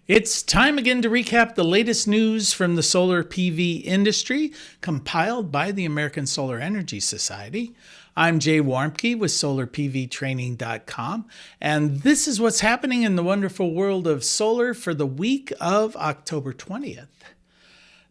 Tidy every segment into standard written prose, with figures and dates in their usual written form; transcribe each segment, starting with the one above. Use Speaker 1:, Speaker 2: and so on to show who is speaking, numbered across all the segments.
Speaker 1: It's time again to recap the latest news from the solar PV industry, compiled by the American Solar Energy Society. I'm Jay Warmke with SolarPVTraining.com, and this is what's happening in the wonderful world of solar for the week of October 20th.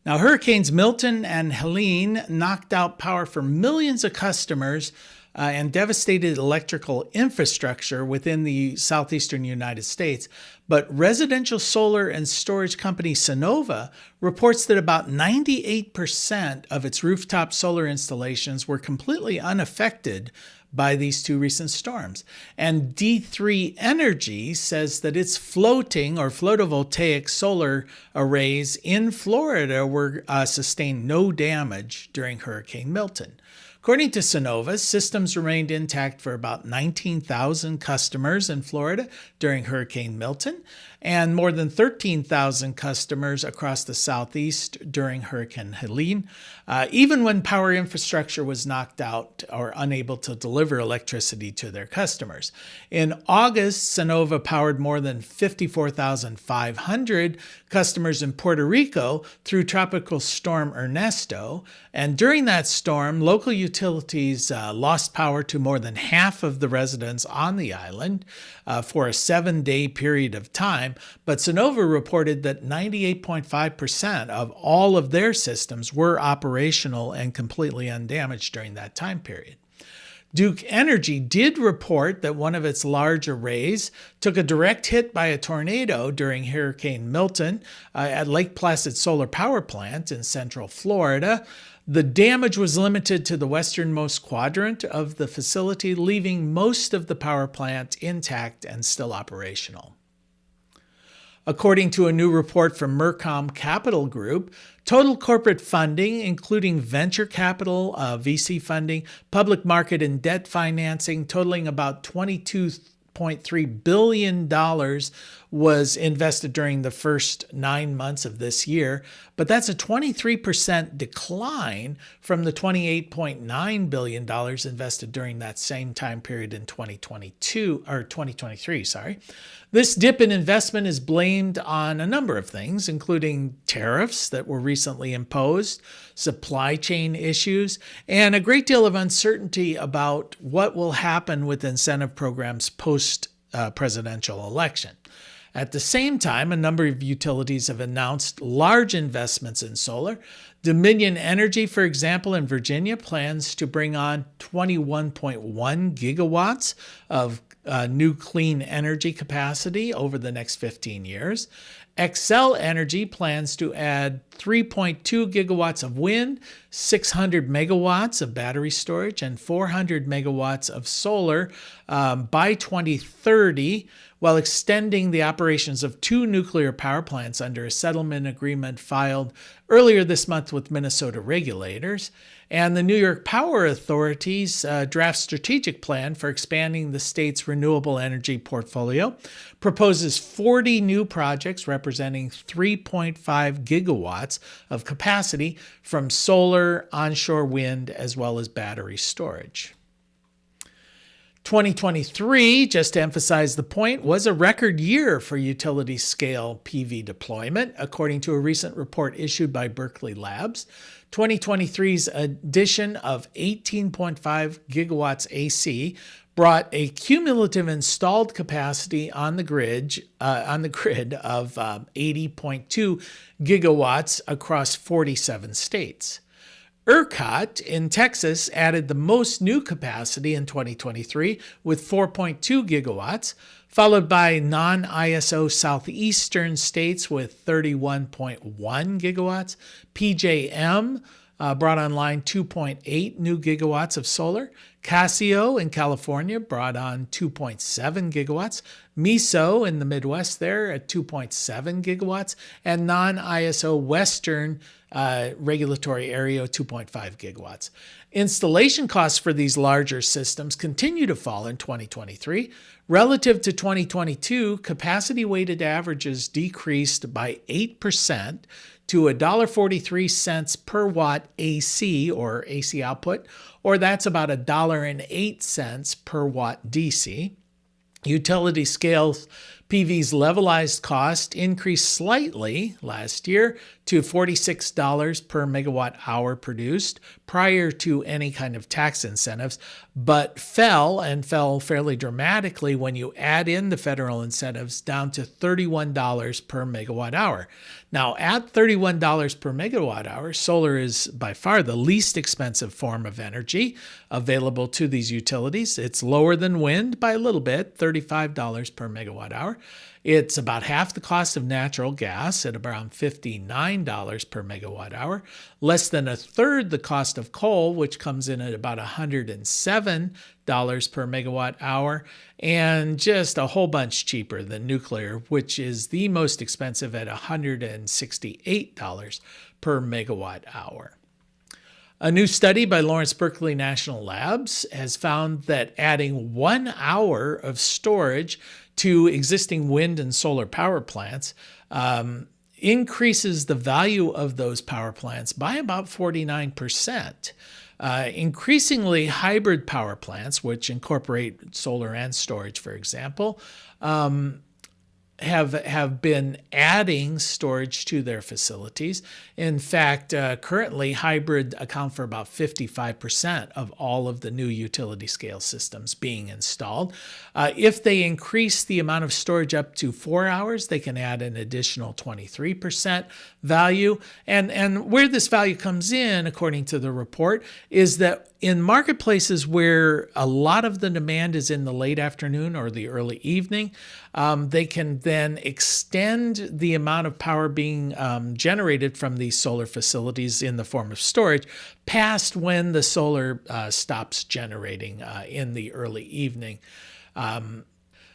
Speaker 1: Now, Hurricanes Milton and Helene knocked out power for millions of customers and devastated electrical infrastructure within the southeastern United States. But residential solar and storage company Sunnova reports that about 98% of its rooftop solar installations were completely unaffected by these two recent storms. And D3 Energy says that its floating or photovoltaic solar arrays in Florida were sustained no damage during Hurricane Milton. According to Sunnova, systems remained intact for about 19,000 customers in Florida during Hurricane Milton, and more than 13,000 customers across the southeast during Hurricane Helene, even when power infrastructure was knocked out or unable to deliver electricity to their customers. In August, Sunnova powered more than 54,500 customers in Puerto Rico through Tropical Storm Ernesto, and during that storm, local utilities lost power to more than half of the residents on the island for a 7-day period of time, but Sunnova reported that 98.5% of all of their systems were operational and completely undamaged during that time period. Duke Energy did report that one of its large arrays took a direct hit by a tornado during Hurricane Milton at Lake Placid Solar Power Plant in central Florida. The damage was limited to the westernmost quadrant of the facility, leaving most of the power plant intact and still operational. According to a new report from Mercom Capital Group, total corporate funding, including venture capital, VC funding, public market and debt financing, totaling about $22.3 billion was invested during the first 9 months of this year, but that's a 23% decline from the $28.9 billion invested during that same time period in 2023. This dip in investment is blamed on a number of things, including tariffs that were recently imposed, supply chain issues, and a great deal of uncertainty about what will happen with incentive programs post-presidential election. At the same time, a number of utilities have announced large investments in solar. Dominion Energy, for example, in Virginia, plans to bring on 21.1 gigawatts of new clean energy capacity over the next 15 years. Xcel Energy plans to add 3.2 gigawatts of wind, 600 megawatts of battery storage, and 400 megawatts of solar by 2030, while extending the operations of 2 nuclear power plants under a settlement agreement filed earlier this month with Minnesota regulators. And the New York Power Authority's draft strategic plan for expanding the state's renewable energy portfolio proposes 40 new projects representing 3.5 gigawatts of capacity from solar, onshore wind, as well as battery storage. 2023, just to emphasize the point, was a record year for utility-scale PV deployment, according to a recent report issued by Berkeley Labs. 2023's addition of 18.5 gigawatts AC brought a cumulative installed capacity on the grid of 80.2 gigawatts across 47 states. ERCOT in Texas added the most new capacity in 2023 with 4.2 gigawatts, followed by non-ISO southeastern states with 31.1 gigawatts. PJM brought online 2.8 new gigawatts of solar. Casio in California brought on 2.7 gigawatts. MISO in the Midwest there at 2.7 gigawatts. And non-ISO Western regulatory area 2.5 gigawatts. Installation costs for these larger systems continue to fall in 2023. Relative to 2022, capacity-weighted averages decreased by 8% to $1.43 per watt AC, or AC output, or that's about $1.08 per watt DC. Utility scale PV's levelized cost increased slightly last year to $46 per megawatt hour produced prior to any kind of tax incentives, but fell fairly dramatically when you add in the federal incentives down to $31 per megawatt hour. Now, at $31 per megawatt hour, solar is by far the least expensive form of energy available to these utilities. It's lower than wind by a little bit, $35 per megawatt hour. It's about half the cost of natural gas at around $59 per megawatt hour, less than a third the cost of coal, which comes in at about $107 per megawatt hour, and just a whole bunch cheaper than nuclear, which is the most expensive at $168 per megawatt hour. A new study by Lawrence Berkeley National Labs has found that adding 1 hour of storage to existing wind and solar power plants increases the value of those power plants by about 49%. Increasingly, hybrid power plants, which incorporate solar and storage, for example, have been adding storage to their facilities. In fact, currently hybrid account for about 55% of all of the new utility scale systems being installed. If they increase the amount of storage up to 4 hours, they can add an additional 23% value. And where this value comes in, according to the report, is that in marketplaces where a lot of the demand is in the late afternoon or the early evening, they can then extend the amount of power being generated from these solar facilities in the form of storage past when the solar stops generating in the early evening.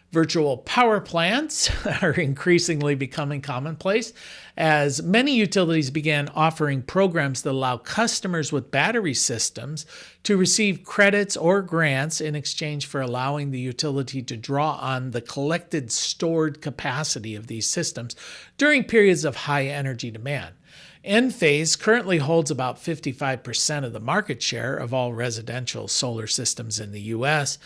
Speaker 1: Virtual power plants are increasingly becoming commonplace as many utilities began offering programs that allow customers with battery systems to receive credits or grants in exchange for allowing the utility to draw on the collected stored capacity of these systems during periods of high energy demand. Enphase currently holds about 55% of the market share of all residential solar systems in the U.S.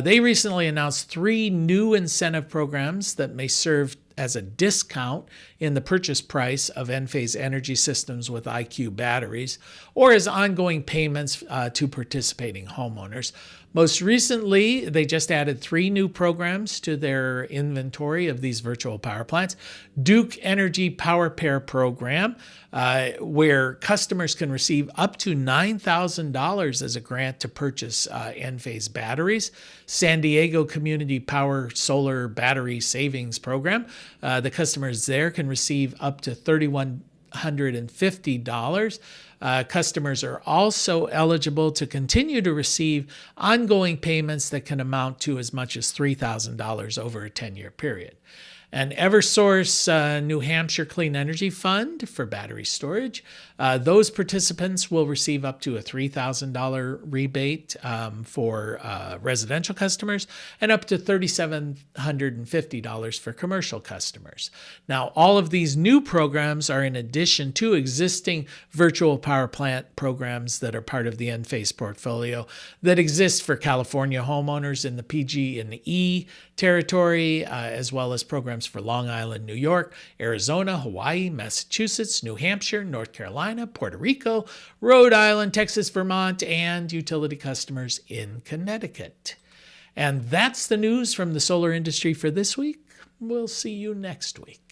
Speaker 1: They recently announced 3 new incentive programs that may serve as a discount in the purchase price of Enphase energy systems with IQ batteries, or as ongoing payments to participating homeowners. Most recently, they just added 3 new programs to their inventory of these virtual power plants. Duke Energy Power Pair Program, where customers can receive up to $9,000 as a grant to purchase Enphase batteries. San Diego Community Power Solar Battery Savings Program, the customers there can receive up to $3,150. Customers are also eligible to continue to receive ongoing payments that can amount to as much as $3,000 over a 10-year period. And Eversource New Hampshire Clean Energy Fund for battery storage. Those participants will receive up to a $3,000 rebate for residential customers and up to $3,750 for commercial customers. Now, all of these new programs are in addition to existing virtual power plant programs that are part of the Enphase portfolio that exist for California homeowners in the PG&E territory, as well as programs for Long Island, New York, Arizona, Hawaii, Massachusetts, New Hampshire, North Carolina, Puerto Rico, Rhode Island, Texas, Vermont, and utility customers in Connecticut. And that's the news from the solar industry for this week. We'll see you next week.